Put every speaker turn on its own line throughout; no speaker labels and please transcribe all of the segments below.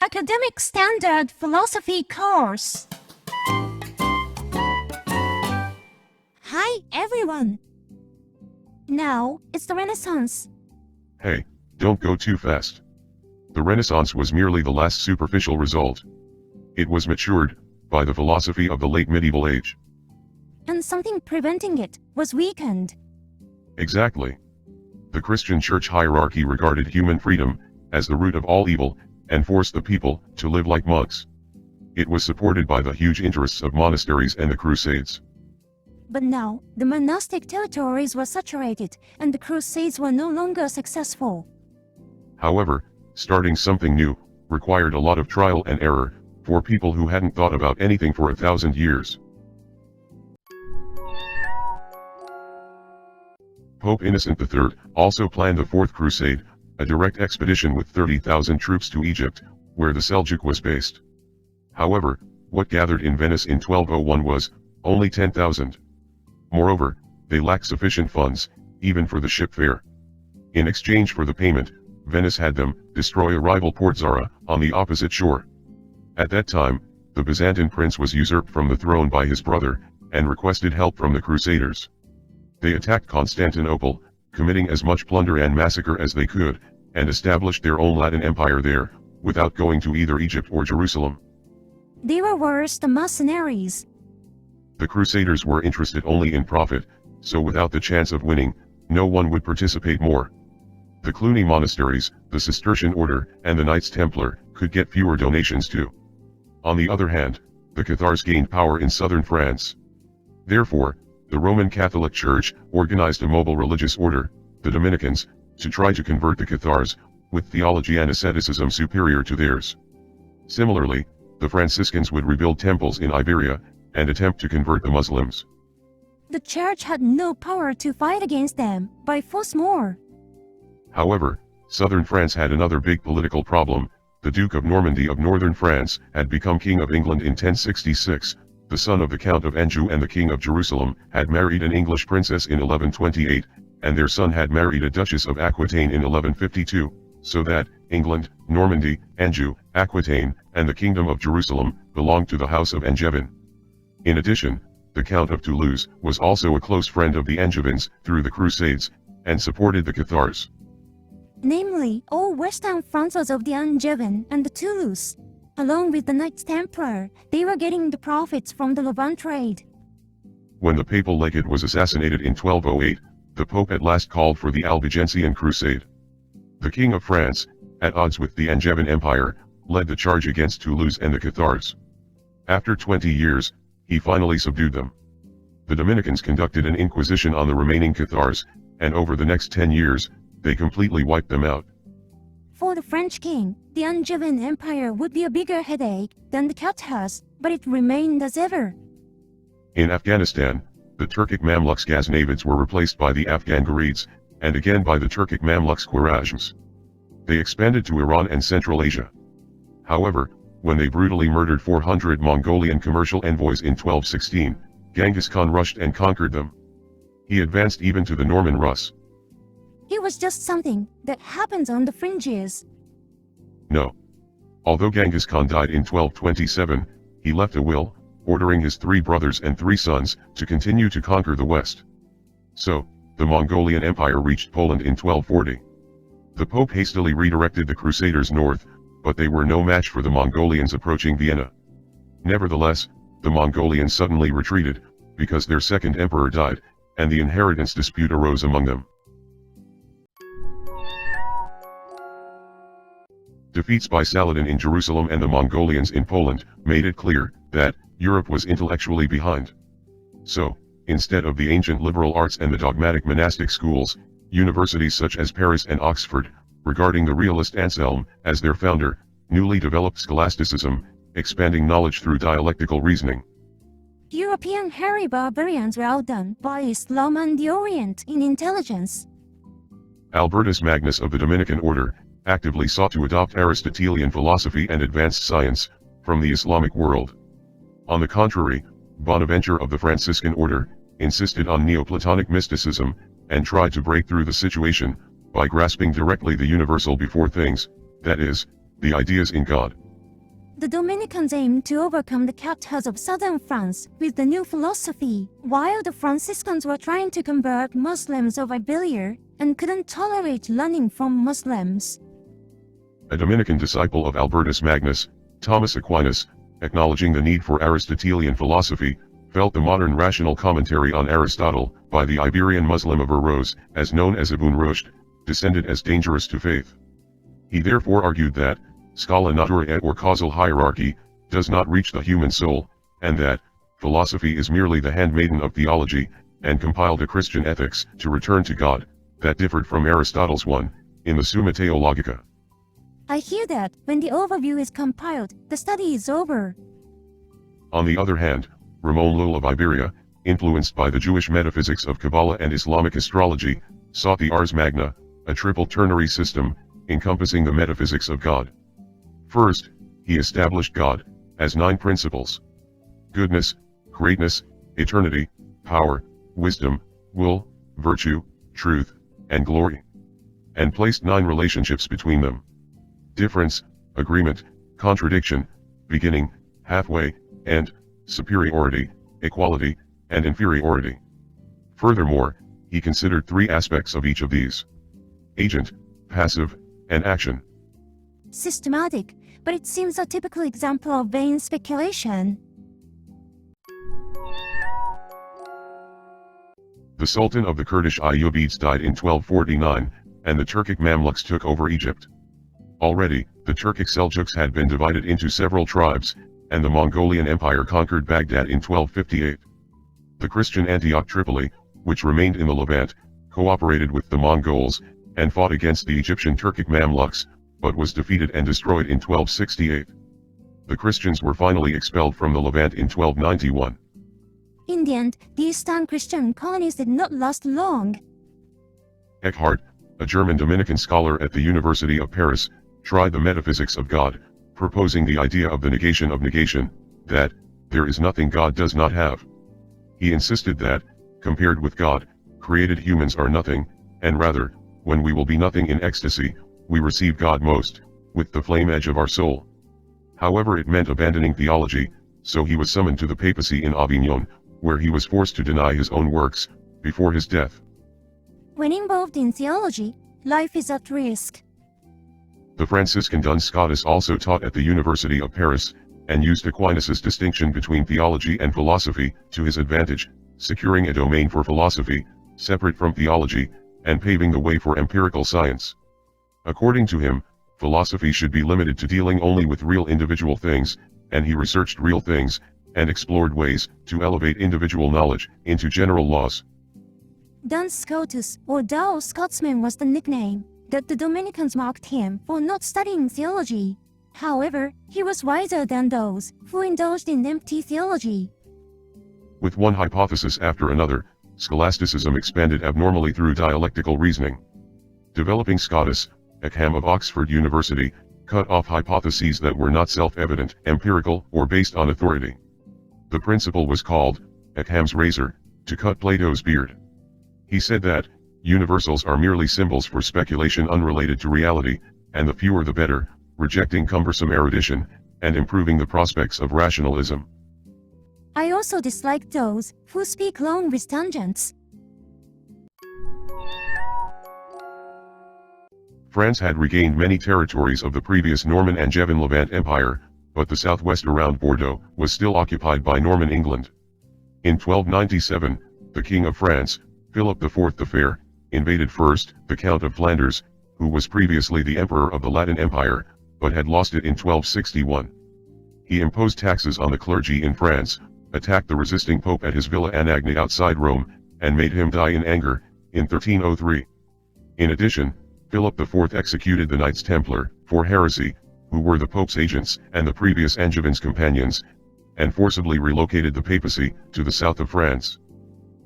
Academic Standard Philosophy course. Hi, everyone. Now, it's the Renaissance.
Hey, don't go too fast. The Renaissance was merely the last superficial result. It was matured by the philosophy of the late medieval age.
And something preventing it was weakened.
Exactly. The Christian church hierarchy regarded human freedom as the root of all evil, and forced the people to live like monks. It was supported by the huge interests of monasteries and the Crusades.
But now, the monastic territories were saturated, and the Crusades were no longer successful.
However, starting something new required a lot of trial and error for people who hadn't thought about anything for 1,000 years. Pope Innocent III also planned the Fourth Crusade, a direct expedition with 30,000 troops to Egypt, where the Seljuk was based. However, what gathered in Venice in 1201 was only 10,000. Moreover, they lacked sufficient funds, even for the ship fare. In exchange for the payment, Venice had them destroy a rival port Zara on the opposite shore. At that time, the Byzantine prince was usurped from the throne by his brother, and requested help from the Crusaders. They attacked Constantinople, committing as much plunder and massacre as they could, and established their own Latin Empire there, without going to either Egypt or Jerusalem.
They were worse than mercenaries.
The Crusaders were interested only in profit, so without the chance of winning, no one would participate more. The Cluny monasteries, the Cistercian order, and the Knights Templar could get fewer donations too. On the other hand, the Cathars gained power in southern France. Therefore, the Roman Catholic Church organized a mobile religious order, the Dominicans, to try to convert the Cathars, with theology and asceticism superior to theirs. Similarly, the Franciscans would rebuild temples in Iberia, and attempt to convert the Muslims.
The church had no power to fight against them, by force more.
However, southern France had another big political problem. The Duke of Normandy of northern France had become King of England in 1066, the son of the Count of Anjou, and the King of Jerusalem had married an English princess in 1128, and their son had married a Duchess of Aquitaine in 1152, so that England, Normandy, Anjou, Aquitaine, and the Kingdom of Jerusalem belonged to the House of Angevin. In addition, the Count of Toulouse was also a close friend of the Angevins through the Crusades, and supported the Cathars.
Namely, all western France was of the Angevin and the Toulouse. Along with the Knights Templar, they were getting the profits from the Levant trade.
When the papal legate was assassinated in 1208, the Pope at last called for the Albigensian Crusade. The King of France, at odds with the Angevin Empire, led the charge against Toulouse and the Cathars. After 20 years, he finally subdued them. The Dominicans conducted an inquisition on the remaining Cathars, and over the next 10 years, they completely wiped them out.
For the French king, the Angevin Empire would be a bigger headache than the Cathars, but it remained as ever.
In Afghanistan, the Turkic Mamluks Ghaznavids were replaced by the Afghan Ghurids, and again by the Turkic Mamluks Khwarezms. They expanded to Iran and Central Asia. However, when they brutally murdered 400 Mongolian commercial envoys in 1216, Genghis Khan rushed and conquered them. He advanced even to the Norman Rus.
It was just something that happens on the fringes.
No. Although Genghis Khan died in 1227, he left a will, ordering his 3 brothers and 3 sons to continue to conquer the West. So, the Mongolian Empire reached Poland in 1240. The Pope hastily redirected the Crusaders north, but they were no match for the Mongolians approaching Vienna. Nevertheless, the Mongolians suddenly retreated, because their second emperor died, and the inheritance dispute arose among them. Defeats by Saladin in Jerusalem and the Mongolians in Poland made it clear that Europe was intellectually behind. So, instead of the ancient liberal arts and the dogmatic monastic schools, universities such as Paris and Oxford, regarding the realist Anselm as their founder, newly developed scholasticism, expanding knowledge through dialectical reasoning.
European hairy barbarians were outdone by Islam and the Orient in intelligence.
Albertus Magnus of the Dominican order actively sought to adopt Aristotelian philosophy and advanced science from the Islamic world. On the contrary, Bonaventure of the Franciscan order insisted on Neoplatonic mysticism, and tried to break through the situation by grasping directly the universal before things, that is, the ideas in God.
The Dominicans aimed to overcome the captors of southern France with the new philosophy, while the Franciscans were trying to convert Muslims of Iberia and couldn't tolerate learning from Muslims.
A Dominican disciple of Albertus Magnus, Thomas Aquinas, acknowledging the need for Aristotelian philosophy, felt the modern rational commentary on Aristotle, by the Iberian Muslim Averroes, as known as Ibn Rushd, descended as dangerous to faith. He therefore argued that, scala naturae or causal hierarchy, does not reach the human soul, and that, philosophy is merely the handmaiden of theology, and compiled a Christian ethics, to return to God, that differed from Aristotle's one, in the Summa Theologica.
I hear that, when the overview is compiled, the study is over.
On the other hand, Ramon Lull of Iberia, influenced by the Jewish metaphysics of Kabbalah and Islamic astrology, sought the Ars Magna, a triple ternary system, encompassing the metaphysics of God. First, he established God, as 9 principles: goodness, greatness, eternity, power, wisdom, will, virtue, truth, and glory. And placed 9 relationships between them: difference, agreement, contradiction, beginning, halfway, and superiority, equality, and inferiority. Furthermore, he considered 3 aspects of each of these: agent, passive, and action.
Systematic, but it seems a typical example of vain speculation.
The Sultan of the Kurdish Ayyubids died in 1249, and the Turkic Mamluks took over Egypt. Already, the Turkic Seljuks had been divided into several tribes, and the Mongolian Empire conquered Baghdad in 1258. The Christian Antioch Tripoli, which remained in the Levant, cooperated with the Mongols, and fought against the Egyptian Turkic Mamluks, but was defeated and destroyed in 1268. The Christians were finally expelled from the Levant in 1291.
In the end, the Eastern Christian colonies did not last long.
Eckhart, a German Dominican scholar at the University of Paris, tried the metaphysics of God, proposing the idea of the negation of negation, that there is nothing God does not have. He insisted that, compared with God, created humans are nothing, and rather, when we will be nothing in ecstasy, we receive God most, with the flame edge of our soul. However, it meant abandoning theology, so he was summoned to the papacy in Avignon, where he was forced to deny his own works, before his death.
When involved in theology, life is at risk.
The Franciscan Duns Scotus also taught at the University of Paris, and used Aquinas' distinction between theology and philosophy, to his advantage, securing a domain for philosophy, separate from theology, and paving the way for empirical science. According to him, philosophy should be limited to dealing only with real individual things, and he researched real things, and explored ways to elevate individual knowledge into general laws.
Duns Scotus, or Dull Scotsman, was the nickname that the Dominicans marked him for not studying theology. However, he was wiser than those who indulged in empty theology.
With one hypothesis after another, scholasticism expanded abnormally through dialectical reasoning. Developing Scotus, Eckham of Oxford University, cut off hypotheses that were not self-evident, empirical, or based on authority. The principle was called Eckham's razor, to cut Plato's beard. He said that universals are merely symbols for speculation unrelated to reality, and the fewer the better, rejecting cumbersome erudition, and improving the prospects of rationalism.
I also dislike those who speak long with tangents.
France had regained many territories of the previous Norman and Angevin Levant Empire, but the southwest around Bordeaux was still occupied by Norman England. In 1297, the King of France, Philip IV the Fair, invaded first the Count of Flanders, who was previously the Emperor of the Latin Empire, but had lost it in 1261. He imposed taxes on the clergy in France, attacked the resisting Pope at his Villa Anagni outside Rome, and made him die in anger, in 1303. In addition, Philip IV executed the Knights Templar, for heresy, who were the Pope's agents and the previous Angevins' companions, and forcibly relocated the papacy to the south of France.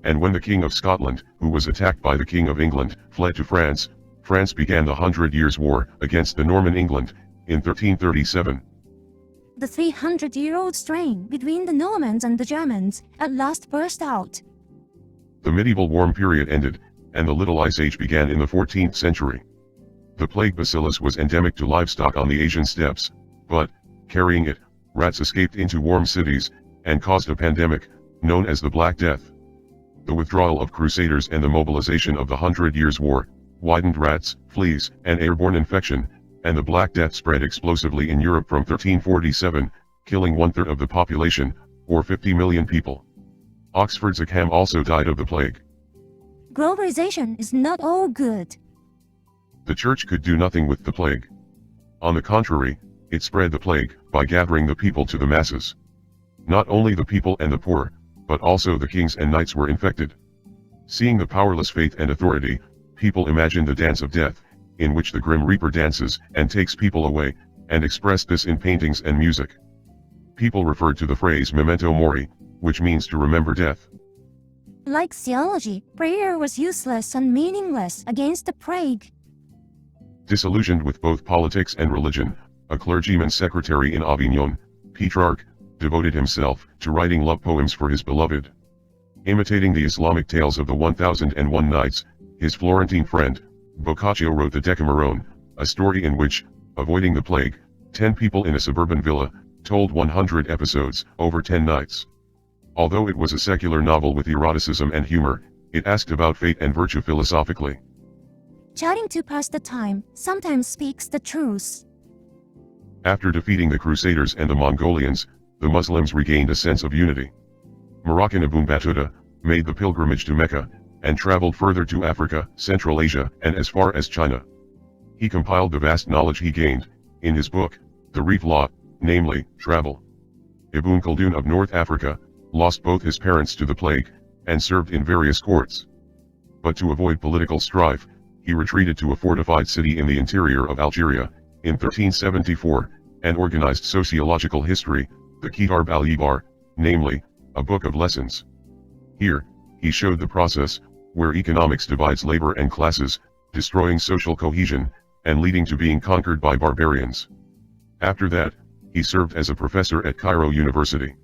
And when the King of Scotland, who was attacked by the King of England, fled to France, France began the 100 Years' War against the Norman England, in 1337.
The 300-year-old strain between the Normans and the Germans at last burst out.
The medieval warm period ended, and the Little Ice Age began in the 14th century. The plague bacillus was endemic to livestock on the Asian steppes, but, Carrying it, rats escaped into warm cities, and caused a pandemic, known as the Black Death. The withdrawal of Crusaders and the mobilization of the 100 Years' War, widened rats, fleas, and airborne infection, and the Black Death spread explosively in Europe from 1347, killing 1/3 of the population, or 50 million people. Oxford's Occam also died of the plague.
Globalization is not all good.
The church could do nothing with the plague. On the contrary, it spread the plague by gathering the people to the masses. Not only the people and the poor, but also the kings and knights were infected. Seeing the powerless faith and authority, people imagined the dance of death, in which the Grim Reaper dances and takes people away, and expressed this in paintings and music. People referred to the phrase memento mori, which means to remember death.
Like theology, prayer was useless and meaningless against the plague.
Disillusioned with both politics and religion, a clergyman's secretary in Avignon, Petrarch, devoted himself to writing love poems for his beloved. Imitating the Islamic tales of the 1001 Nights, his Florentine friend, Boccaccio wrote the Decameron, a story in which, avoiding the plague, 10 people in a suburban villa told 100 episodes over 10 nights. Although it was a secular novel with eroticism and humor, it asked about fate and virtue philosophically.
Chatting to pass the time sometimes speaks the truth.
After defeating the Crusaders and the Mongolians, the Muslims regained a sense of unity. Moroccan Ibn Battuta made the pilgrimage to Mecca, and traveled further to Africa, Central Asia, and as far as China. He compiled the vast knowledge he gained, in his book, The Reef Law, namely, travel. Ibn Khaldun of North Africa, lost both his parents to the plague, and served in various courts. But to avoid political strife, he retreated to a fortified city in the interior of Algeria, in 1374, and organized sociological history, the Kitab al-Ibar, namely, a book of lessons. Here, he showed the process, where economics divides labor and classes, destroying social cohesion, and leading to being conquered by barbarians. After that, he served as a professor at Cairo University.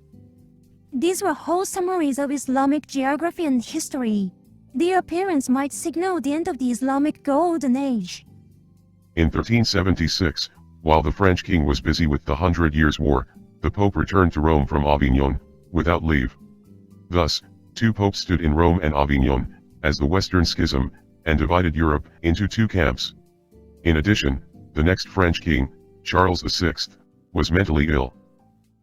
These were whole summaries of Islamic geography and history. Their appearance might signal the end of the Islamic Golden Age.
In 1376, while the French king was busy with the 100 Years' War, the Pope returned to Rome from Avignon, without leave. Thus, 2 popes stood in Rome and Avignon, as the Western Schism, and divided Europe into 2 camps. In addition, the next French king, Charles VI, was mentally ill.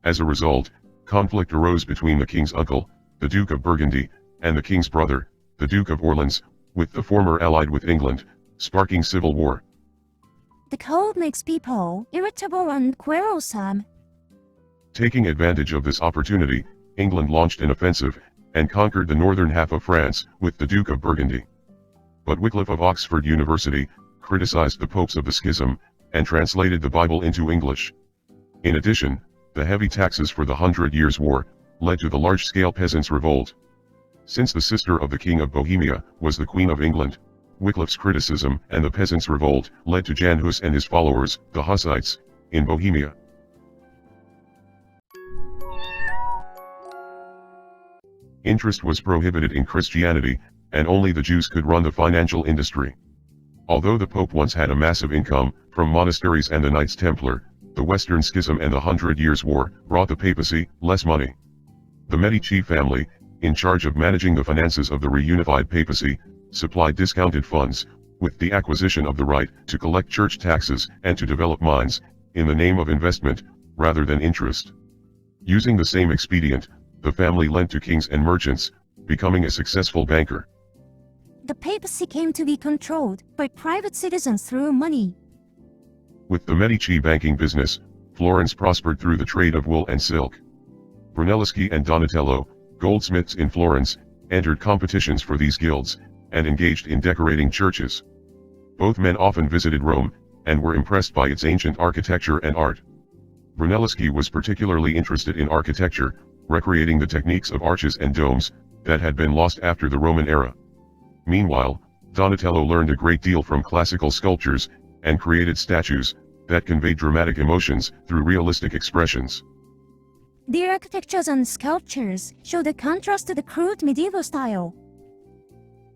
As a result, conflict arose between the king's uncle, the Duke of Burgundy, and the king's brother, the Duke of Orleans, with the former allied with England, sparking civil war.
The cold makes people irritable and quarrelsome.
Taking advantage of this opportunity, England launched an offensive, and conquered the northern half of France, with the Duke of Burgundy. But Wycliffe of Oxford University criticized the popes of the schism, and translated the Bible into English. In addition, the heavy taxes for the 100 Years' War led to the large-scale peasants' revolt. Since the sister of the King of Bohemia was the Queen of England, Wycliffe's criticism and the peasants' revolt led to Jan Hus and his followers, the Hussites, in Bohemia. Interest was prohibited in Christianity, and only the Jews could run the financial industry. Although the Pope once had a massive income from monasteries and the Knights Templar, the Western Schism and the 100 Years' War brought the papacy less money. The Medici family, in charge of managing the finances of the reunified papacy, supplied discounted funds, with the acquisition of the right to collect church taxes and to develop mines, in the name of investment, rather than interest. Using the same expedient, the family lent to kings and merchants, becoming a successful banker.
The papacy came to be controlled by private citizens through money.
With the Medici banking business, Florence prospered through the trade of wool and silk. Brunelleschi and Donatello, goldsmiths in Florence, entered competitions for these guilds, and engaged in decorating churches. Both men often visited Rome, and were impressed by its ancient architecture and art. Brunelleschi was particularly interested in architecture, recreating the techniques of arches and domes, that had been lost after the Roman era. Meanwhile, Donatello learned a great deal from classical sculptures, and created statues, that conveyed dramatic emotions through realistic expressions.
Their architectures and sculptures show the contrast to the crude medieval style.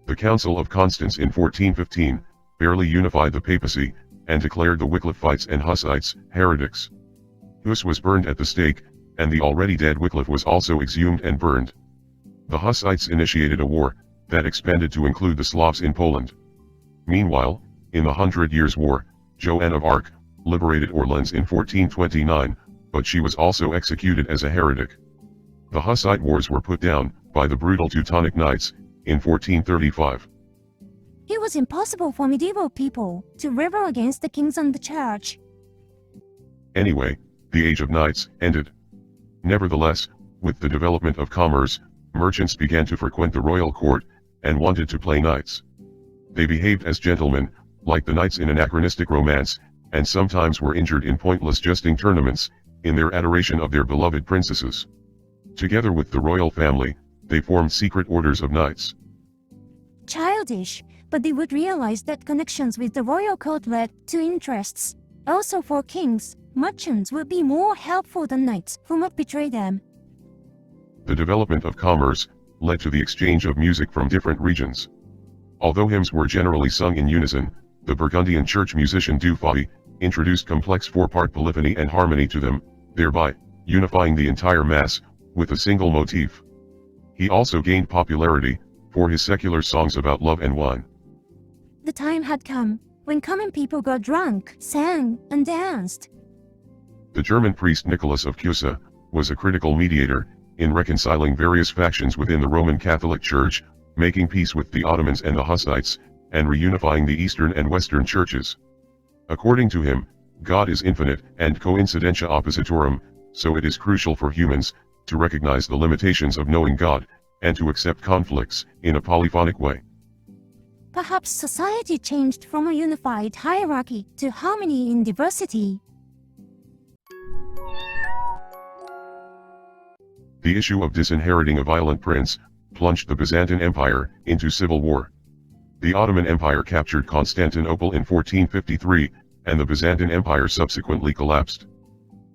The Council of Constance in 1415, barely unified the papacy, and declared the Wycliffites and Hussites heretics. Hus was burned at the stake, and the already dead Wycliffe was also exhumed and burned. The Hussites initiated a war that expanded to include the Slavs in Poland. Meanwhile, in the 100 Years' War, Joan of Arc liberated Orleans in 1429, but she was also executed as a heretic. The Hussite wars were put down by the brutal Teutonic Knights in 1435.
It was impossible for medieval people to rebel against the kings and the church.
Anyway, the Age of Knights ended. Nevertheless, with the development of commerce, merchants began to frequent the royal court and wanted to play knights. They behaved as gentlemen, like the knights in anachronistic romance, and sometimes were injured in pointless jesting tournaments, in their adoration of their beloved princesses. Together with the royal family, they formed secret orders of knights.
Childish, but they would realize that connections with the royal court led to interests. Also for kings, merchants would be more helpful than knights who would betray them.
The development of commerce led to the exchange of music from different regions. Although hymns were generally sung in unison, the Burgundian church musician Du Fay introduced complex four-part polyphony and harmony to them, thereby unifying the entire mass with a single motif. He also gained popularity for his secular songs about love and wine.
The time had come when common people got drunk, sang, and danced.
The German priest Nicholas of Cusa was a critical mediator in reconciling various factions within the Roman Catholic Church, making peace with the Ottomans and the Hussites, and reunifying the Eastern and Western churches. According to him, God is infinite and coincidentia oppositorum, so it is crucial for humans to recognize the limitations of knowing God, and to accept conflicts in a polyphonic way.
Perhaps society changed from a unified hierarchy to harmony in diversity.
The issue of disinheriting a violent prince plunged the Byzantine Empire into civil war. The Ottoman Empire captured Constantinople in 1453, and the Byzantine Empire subsequently collapsed.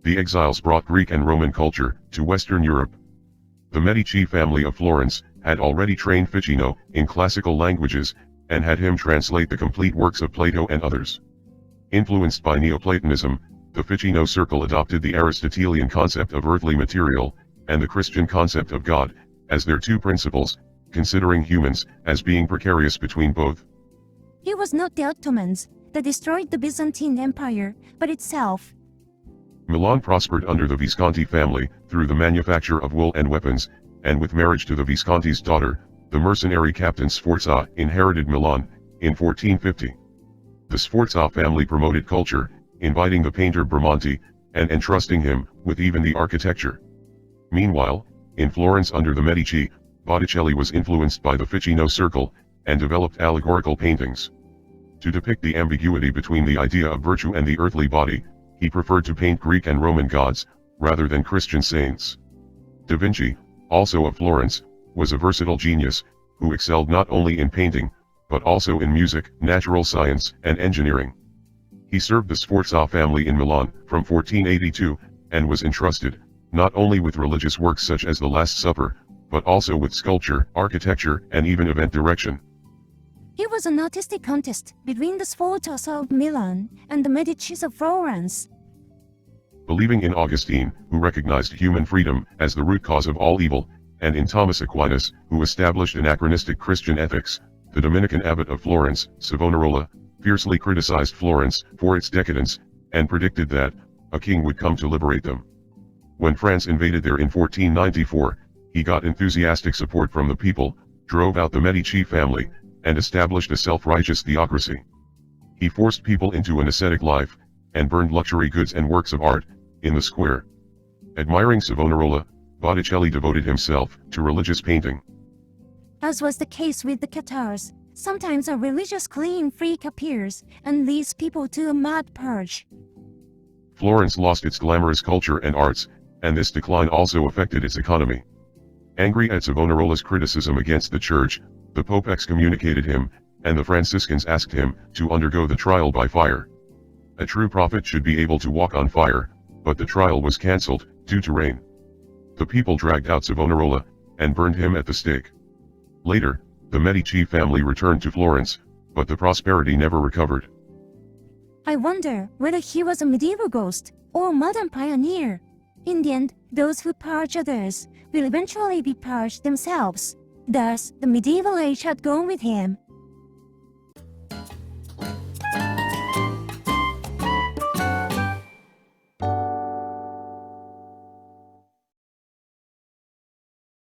The exiles brought Greek and Roman culture to Western Europe. The Medici family of Florence had already trained Ficino in classical languages, and had him translate the complete works of Plato and others. Influenced by Neoplatonism, the Ficino circle adopted the Aristotelian concept of earthly material, and the Christian concept of God, as their two principles, considering humans as being precarious between both.
It was not the Ottomans that destroyed the Byzantine Empire, but itself.
Milan prospered under the Visconti family through the manufacture of wool and weapons, and with marriage to the Visconti's daughter, the mercenary captain Sforza inherited Milan in 1450. The Sforza family promoted culture, inviting the painter Bramante, and entrusting him with even the architecture. Meanwhile, in Florence under the Medici, Botticelli was influenced by the Ficino circle, and developed allegorical paintings. To depict the ambiguity between the idea of virtue and the earthly body, he preferred to paint Greek and Roman gods, rather than Christian saints. Da Vinci, also of Florence, was a versatile genius, who excelled not only in painting, but also in music, natural science, and engineering. He served the Sforza family in Milan from 1482, and was entrusted not only with religious works such as the Last Supper, but also with sculpture, architecture, and even event direction.
It was an artistic contest between the Sforzas of Milan and the Medicis of Florence.
Believing in Augustine, who recognized human freedom as the root cause of all evil, and in Thomas Aquinas, who established anachronistic Christian ethics, the Dominican abbot of Florence, Savonarola, fiercely criticized Florence for its decadence, and predicted that a king would come to liberate them. When France invaded there in 1494, he got enthusiastic support from the people, drove out the Medici family, and established a self-righteous theocracy. He forced people into an ascetic life, and burned luxury goods and works of art in the square. Admiring Savonarola, Botticelli devoted himself to religious painting.
As was the case with the Catars, sometimes a religious clean freak appears and leads people to a mad purge.
Florence lost its glamorous culture and arts, and this decline also affected its economy. Angry at Savonarola's criticism against the church, the Pope excommunicated him, and the Franciscans asked him to undergo the trial by fire. A true prophet should be able to walk on fire, but the trial was cancelled due to rain. The people dragged out Savonarola and burned him at the stake. Later, the Medici family returned to Florence, but the prosperity never recovered.
I wonder whether he was a medieval ghost or modern pioneer. In the end, those who purge others will eventually be purged themselves. Thus, the medieval age had gone with him.